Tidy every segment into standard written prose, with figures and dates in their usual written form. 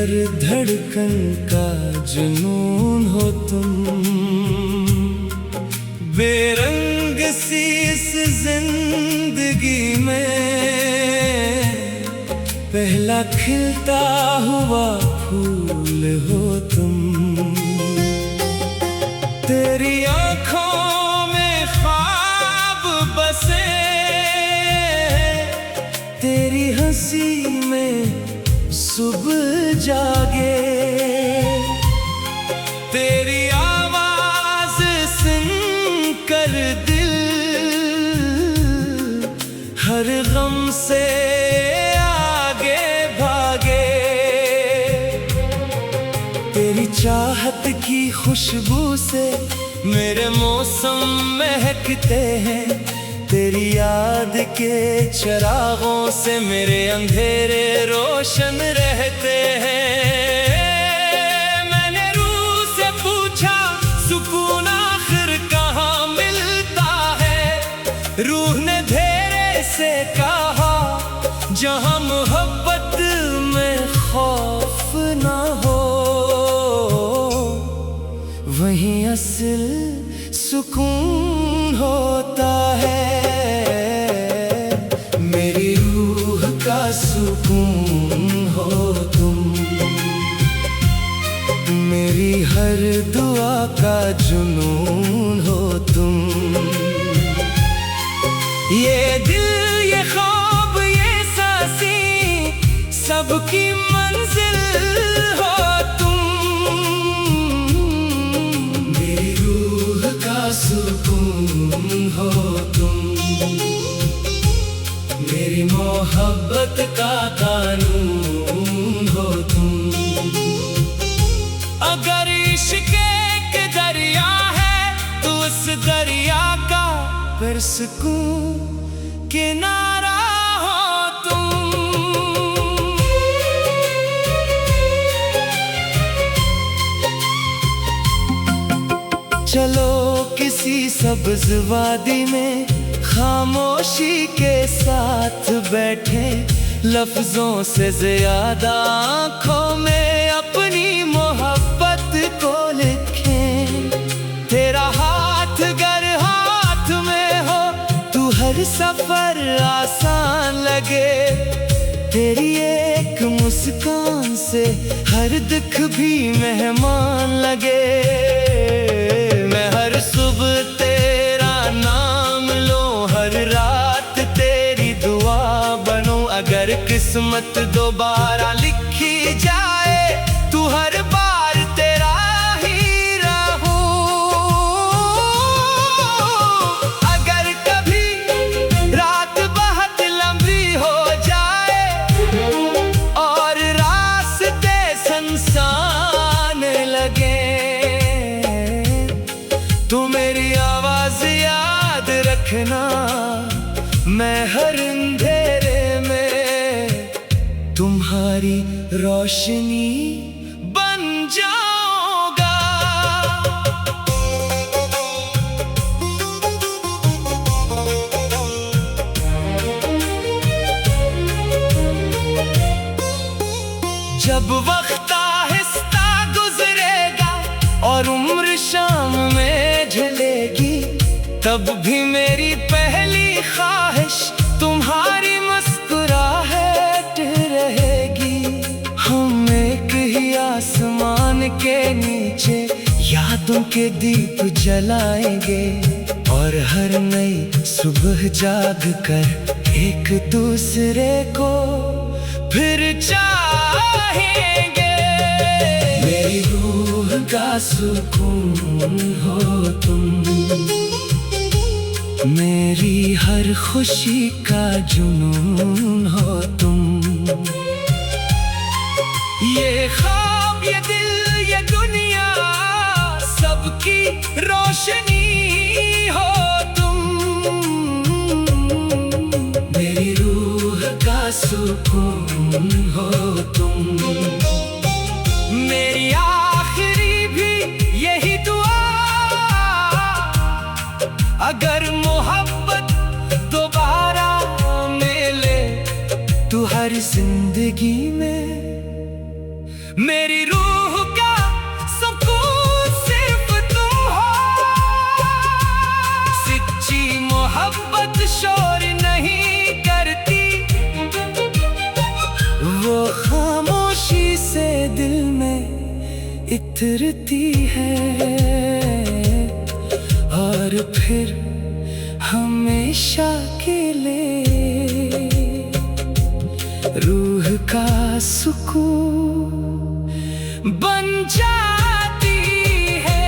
हर धड़कन का जुनून हो तुम। बेरंग सी इस जिंदगी में पहला खिलता हुआ फूल हो तुम। तेरी आँखों में ख्वाब बसे, तेरी हंसी में सुबह जागे। तेरी आवाज सुनकर दिल हर गम से आगे भागे। तेरी चाहत की खुशबू से मेरे मौसम महकते हैं। तेरी याद के चिरागों से मेरे अंधेरे रोशन रहते हैं। मैंने रूह से पूछा सुकून आखिर कहाँ मिलता है। रूह ने धेरे से कहा जहाँ मोहब्बत में खौफ ना हो, वहीं असल सुकून होता है। मेरी रूह का सुकून हो तुम। मेरी हर दुआ का जुनून हो तुम। ये दिल, ये ख्वाब, ये सांसें सबकी मंजिल हो तुम। मेरी रूह का सुकून हो तुम। मेरी मोहब्बत का कानून हो तुम। अगर इश्क एक दरिया है तो उस दरिया का पुरसुकून किनारा हो तुम। चलो किसी सब्ज वादी में खामोशी के साथ बैठे, लफ्जों से ज्यादा आँखों में अपनी मोहब्बत को लिखें। तेरा हाथ अगर हाथ में हो तो हर सफर आसान लगे। तेरी एक मुस्कान से हर दुख भी मेहमान लगे। मैं हर सुबह तेरा नाम लूं, हर रात तेरी दुआ बनूं। अगर किस्मत दोबारा लिखी जाए तू हर बार तेरा ही रहूं। अगर कभी रात बहुत लंबी हो जाए और रास्ते सुनसान लगे तो मेरी आवाज याद रखना। मैं हर अंधेरे में तुम्हारी रोशनी बन जाऊंगा। जब वक्त आहिस्ता गुजरेगा और उम्र शाम में ढलेगी, तब भी मेरी पहली ख्वाहिश तुम्हारी मुस्कुराहट रहेगी। हम एक ही आसमान के नीचे यादों के दीप जलाएंगे और हर नई सुबह जाग कर एक दूसरे को फिर चाहेंगे। मेरी रूह का सुकून हो तुम। मेरी हर खुशी का जुनून हो तुम। ये ख्वाब, ये दिल, ये दुनिया सबकी रोशनी हो तुम। मेरी रूह का सुकून हो तुम। मेरी आखिरी भी यही दुआ, अगर मोहब्बत दोबारा मिले तो हर जिंदगी में मेरी रूह का सुकून सिर्फ तुम हो। सच्ची मोहब्बत शोर नहीं करती, वो खामोशी से दिल में इतरती है और फिर हमेशा के लिए रूह का सुकून बन जाती है।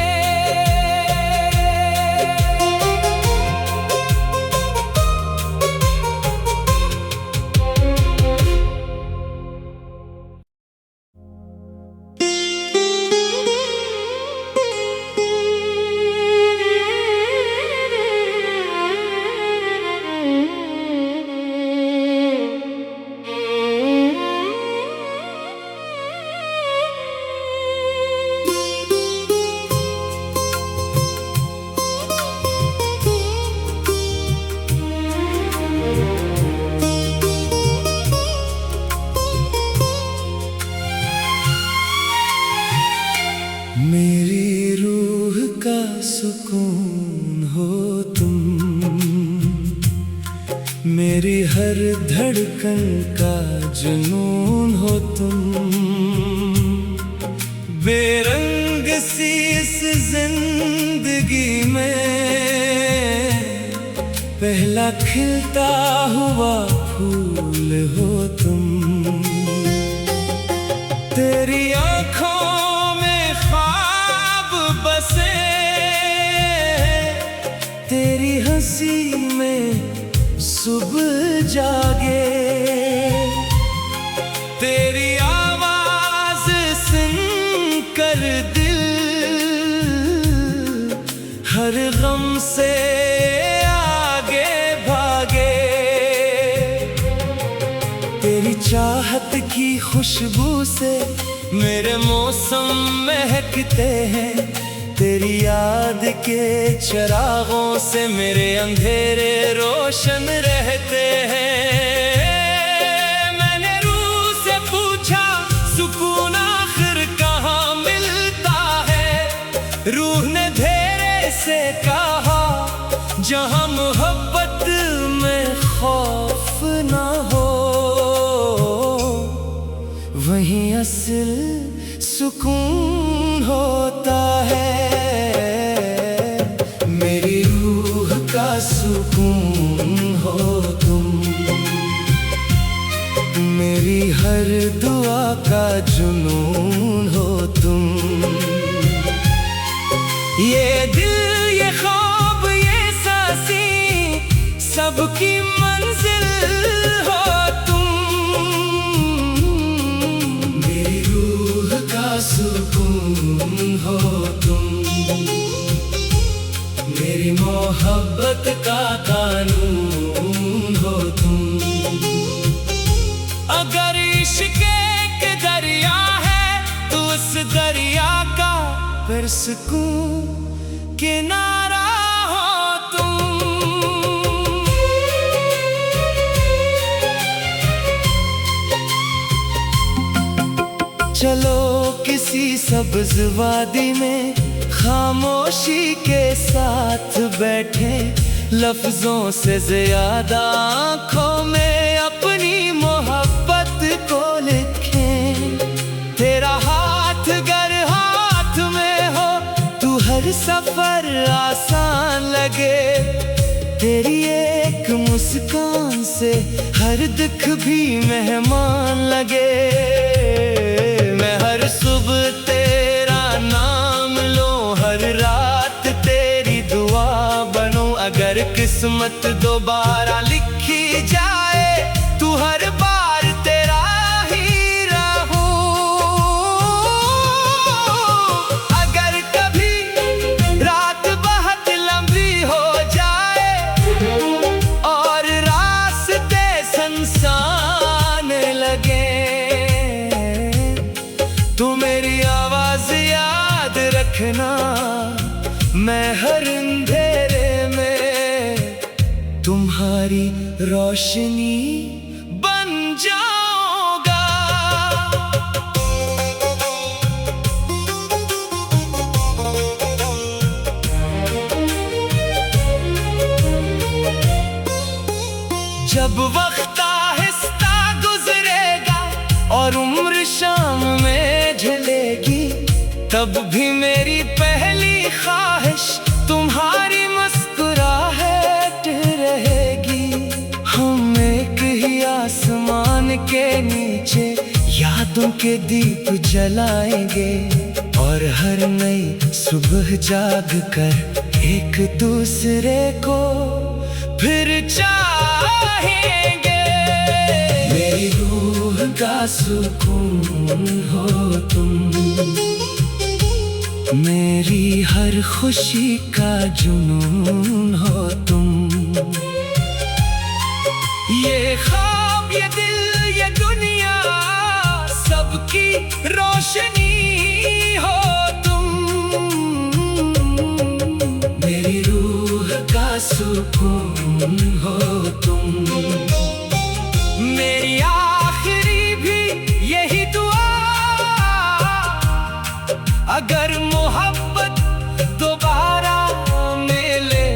मेरी रूह का सुकून हो तुम, मेरी हर धड़कन का जुनून हो तुम। बेरंग सी इस जिंदगी में पहला खिलता हुआ फूल हो तुम। तेरी आँखों बसे, तेरी हंसी में सुबह जागे, तेरी आवाज सुनकर दिल हर गम से आगे भागे। तेरी चाहत की खुशबू से मेरे मौसम महकते हैं, तेरी याद के चिरागों से मेरे अंधेरे रोशन रहते हैं। मैंने रूह से पूछा सुकून आखिर कहाँ मिलता है। रूह ने धैर्य से कहा जहाँ मोहब्बत में खौफ ना हो, वहीं असल सुकून होता है। मेरी रूह का सुकून हो तुम, मेरी हर दुआ का जुनून हो तुम। ये दिल ये ख्वाब ये सांसें सबकी मंजिल हो तुम। मेरी रूह का सुकून हो तुम, मेरी मोहब्बत का कानून हो तुम। अगर इश्क के दरिया है तो उस दरिया का फिर सुकून किनारा हो तुम। चलो किसी सब्ज वादी में खामोशी के साथ बैठे, लफ्जों से ज्यादा आँखों में अपनी मोहब्बत को लिखें। तेरा हाथ गर हाथ में हो तू हर सफर आसान लगे। तेरी एक मुस्कान से हर दुख भी मेहमान लगे। मैं हर सुबह तेरा नाम लूं, हर रात तेरी दुआ बनूं। अगर किस्मत दोबारा लिखी जाए तू हर बार तेरा ही रहूं। अगर कभी रात बहुत लंबी हो जाए और रास्ते सुनसान लगे, तू मेरी आवाज याद रखना। मैं हर अंधेरे में तुम्हारी रोशनी बन जाऊंगा। जब वक्त आहिस्ता गुजरेगा और उम्र शाम में ढलेगी, तब भी मेरी पहली ख्वाहिश तुम्हारी मुस्कुराहट रहेगी। हम एक ही आसमान के नीचे यादों के दीप जलाएंगे और हर नई सुबह जाग कर एक दूसरे को फिर चाहेंगे। मेरी रूह का सुकून हो तुम, मेरी हर खुशी का जुनून हो तुम। ये ख्वाब, ये दिल, ये दुनिया, सबकी रोशनी हो तुम। मेरी रूह का सुकून हो तुम। मेरी आखिरी भी यही दुआ, अगर मोहब्बत दोबारा मिले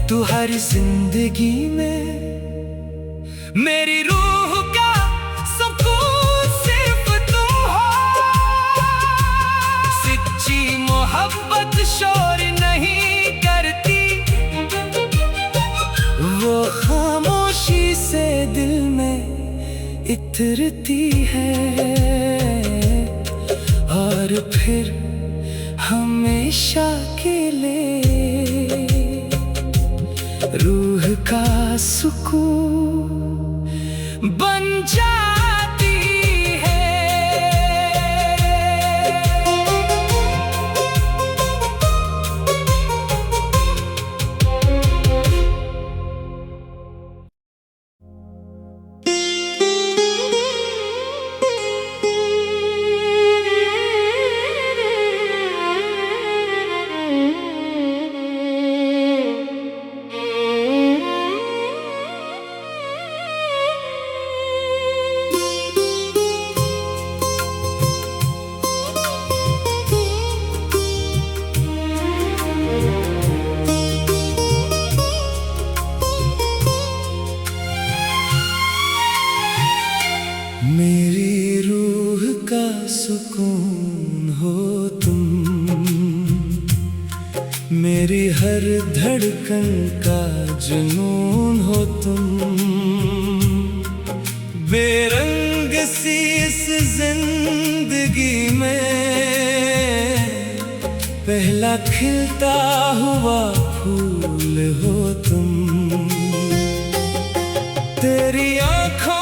तो हर जिंदगी में मेरी रूह का सुकून सिर्फ तुम हो। सच्ची मोहब्बत शोर नहीं करती, वो खामोशी से दिल में इतरती है और फिर हमेशा के लिए रूह का सुकून बन जाती है। मेरी रूह का सुकून हो तुम, मेरी हर धड़कन का जुनून हो तुम। बेरंग सी इस जिंदगी में पहला खिलता हुआ फूल हो तुम। तेरी आँखों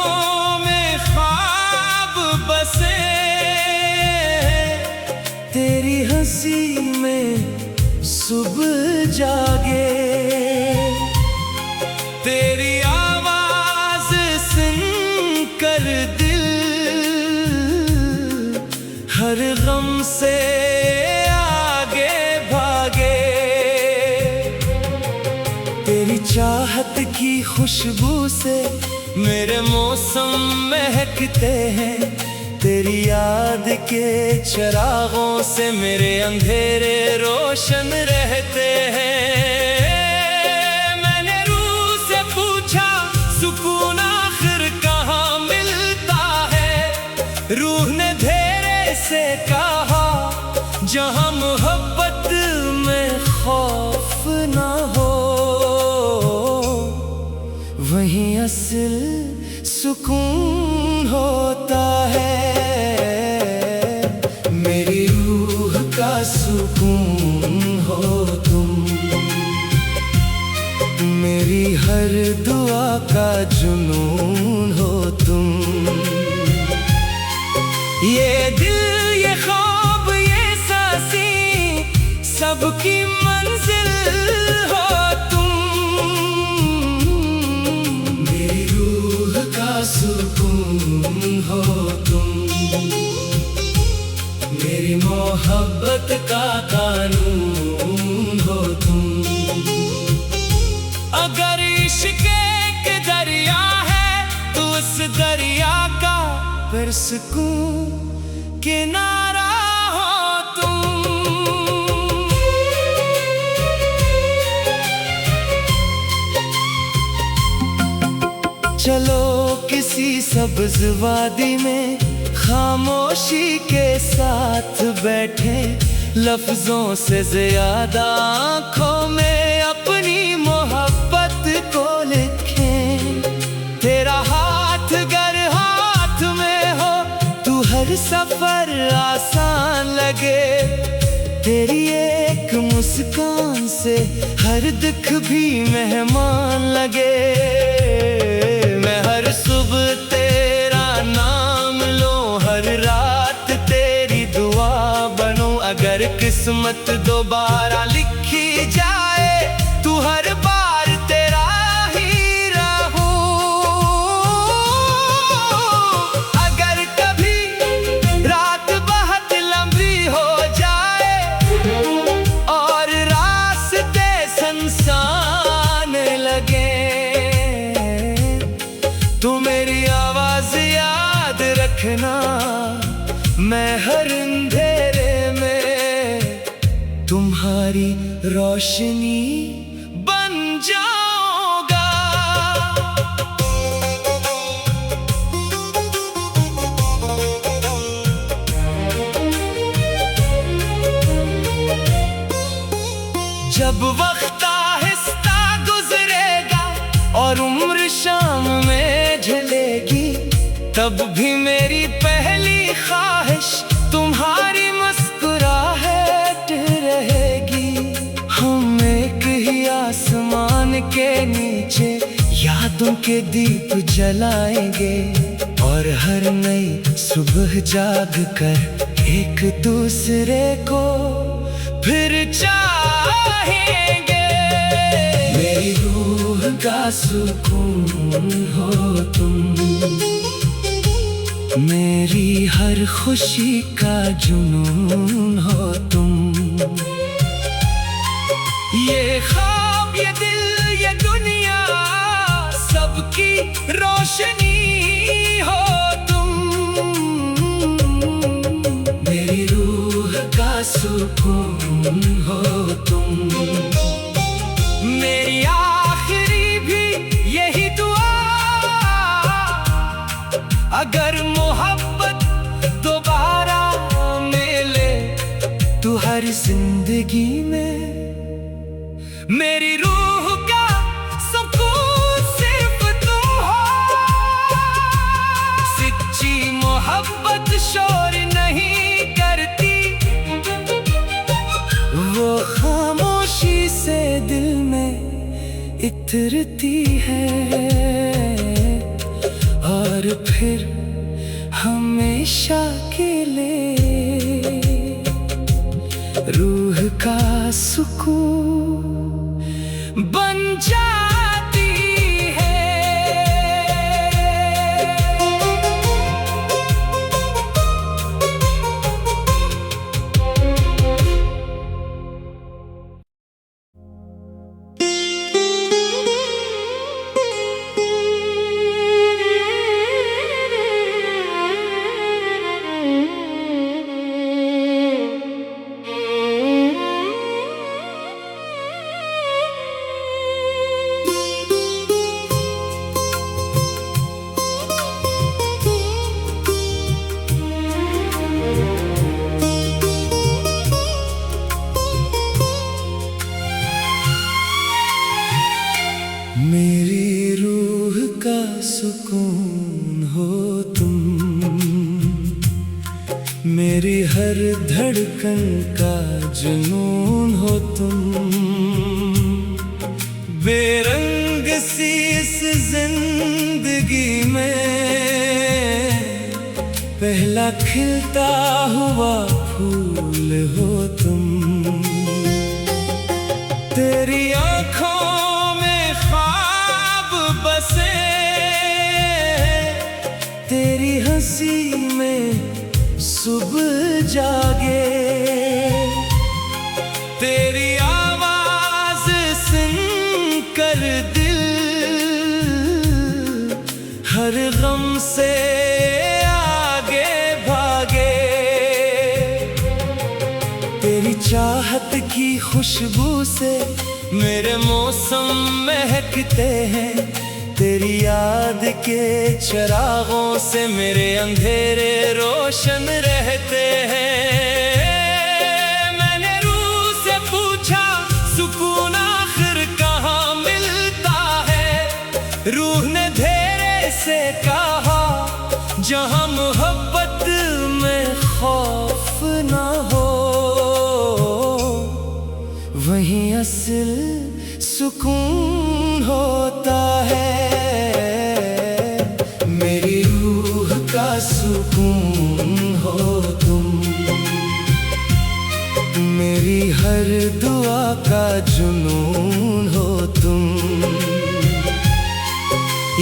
बसे, तेरी हंसी में सुबह जागे, तेरी आवाज सुनकर दिल हर गम से आगे भागे। तेरी चाहत की खुशबू से मेरे मौसम महकते हैं, तेरी याद के चिरागों से मेरे अंधेरे रोशन रहते हैं। मैंने रूह से पूछा सुकून आखिर कहाँ मिलता है, रूह ने धेरे से कहा जहाँ मोहब्बत में खौफ ना हो, वहीं असल सुकून होता है। मेरी रूह का सुकून हो तुम, मेरी हर दुआ का जुनून हो तुम। ये दिल, ये ख्वाब, ये सांसें, सबकी मंजिल हो तुम। मेरी रूह का सुकून हो तुम, मेरी मोहब्बत का कानून हो तुम। अगर इश्क के दरिया है तो उस दरिया का फिर सुकून किनारा हो तुम। चलो किसी सब्ज वादी में खामोशी के साथ बैठे, लफ्जों से ज्यादा आँखों में अपनी मोहब्बत को लिखें। तेरा हाथ अगर हाथ में हो तो हर सफर आसान लगे। तेरी एक मुस्कान से हर दुख भी मेहमान लगे। मैं हर सुबह तेरा नाम लूं, हर रात तेरी दुआ बनूं। अगर किस्मत दोबारा लिखी जाए तू हर बार तेरा ही रहूं। अगर कभी रात बहुत लंबी हो जाए और रास्ते सुनसान लगे, तू मेरी आवाज याद रखना। मैं हर अंधेरे में तुम्हारी रोशनी बन जाऊंगा। जब वक्त आहिस्ता गुजरेगा और उम्र शाम में ढलेगी, तब भी मेरी पहली ख्वाहिश तुम्हारी मुस्कुराहट रहेगी। हम एक ही आसमान के नीचे यादों के दीप जलाएंगे और हर नई सुबह जाग कर एक दूसरे को फिर चाहेंगे। मेरी रूह का सुकून हो तुम, मेरी हर खुशी का जुनून हो तुम। ये ख्वाब, ये दिल, ये दुनिया, सबकी रोशनी हो तुम। मेरी रूह का सुकून हो तुम। मेरी आखिरी भी यही दुआ, अगर मोहब्बत दोबारा मिले तो हर जिंदगी में मेरी रूह का सुकून सिर्फ तुम हो। सच्ची मोहब्बत शोर नहीं करती, वो खामोशी से दिल में इतरती है और फिर हमेशा के लिए रूह का सुकून बन जाती है। मेरी रूह का सुकून हो तुम, मेरी हर धड़कन का जुनून हो तुम। बेरंग सी इस जिंदगी में पहला खिलता हुआ फूल हो तुम। तेरी आँखों में ख्वाब बसे, तेरी हंसी में सुबह जागे। तेरी आवाज सुनकर दिल हर गम से आगे भागे। तेरी चाहत की खुशबू से मेरे मौसम महकते हैं। तेरी याद के चिरागों से मेरे अंधेरे रोशन रहते हैं। मैंने रूह से पूछा सुकून आखिर कहाँ मिलता है। रूह ने धीरे से कहा जहाँ मोहब्बत में खौफ ना हो, वहीं असल सुकून होता है। मेरी रूह का सुकून हो तुम, मेरी हर दुआ का जुनून हो तुम।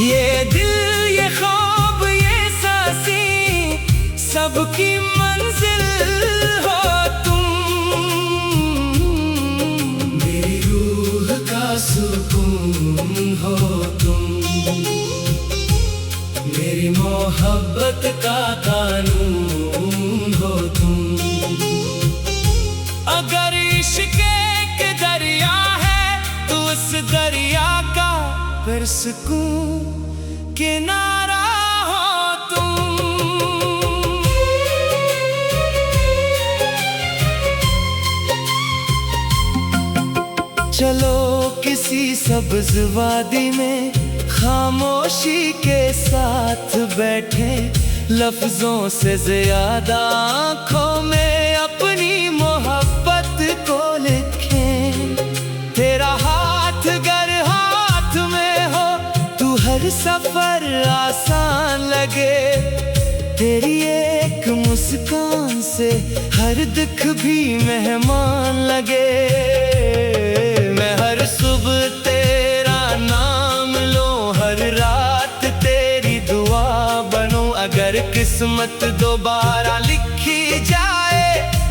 ये दिल ये ख्वाब ये सांसें सबकी मंजिल हो तुम। मेरी रूह का सुकून हो तुम, मेरी मोहब्बत का कानून हो तुम। अगर इश्क एक दरिया है तो उस दरिया का फिर सुकून किनारा हो तुम। चलो किसी सब्ज वादी में खामोशी के साथ बैठे, लफ्जों से ज्यादा आँखों में अपनी मोहब्बत को लिखें। तेरा हाथ गर हाथ में हो तू हर सफर आसान लगे। तेरी एक मुस्कान से हर दुख भी मेहमान लगे। मैं हर सुबह तेरा नाम लूं, हर रात तेरी दुआ बनूं। अगर किस्मत दोबारा लिखी जाए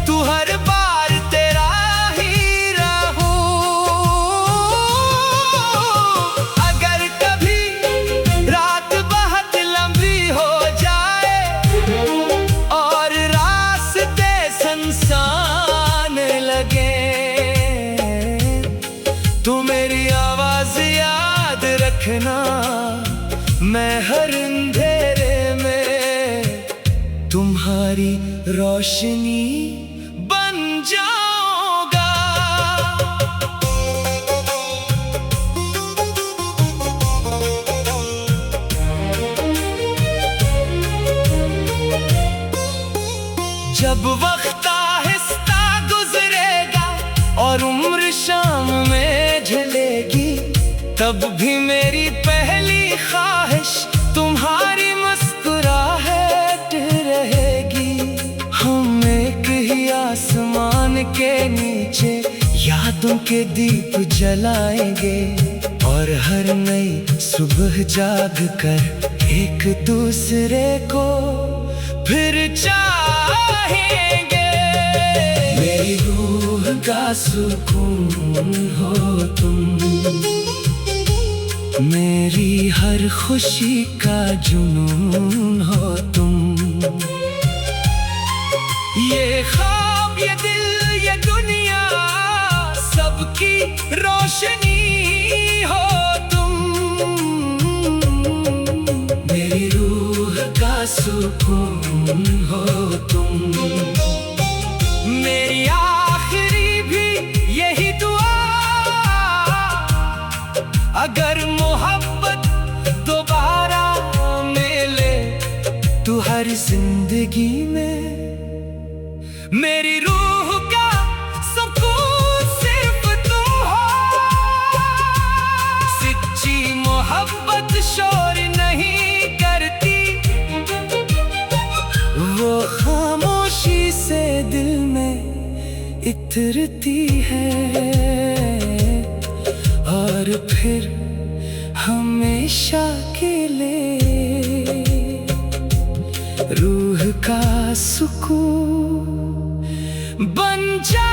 तू हर बार तेरा ही रहूं। अगर कभी रात बहुत लंबी हो जाए और रास्ते सुनसान लगे, तू मेरी आवाज याद रखना। मैं हर अंधेरे में तुम्हारी रोशनी बन जाऊंगा। जब वक्त आहिस्ता गुजरेगा और उम्र शाम में ढलेगी, तब भी मेरी पहली ख्वाहिश तुम्हारी मुस्कुराहट रहेगी। हम एक ही आसमान के नीचे यादों के दीप जलाएंगे और हर नई सुबह जाग कर एक दूसरे को फिर चाहेंगे। मेरी रूह का सुकून हो तुम, मेरी हर खुशी का जुनून हो तुम। ये ख्वाब ये दिल ये दुनिया सबकी रोशनी हो तुम। मेरी रूह का सुकून हो तुम, मेरी आखिरी भी यही दुआ। अगर मोहब्बत दोबारा मिले तो हर जिंदगी में मेरी रूह का सुकून सिर्फ तुम हो। सच्ची मोहब्बत शोर नहीं करती, वो खामोशी से दिल में इतरती है और फिर हमेशा के लिए रूह का सुकून बन जा।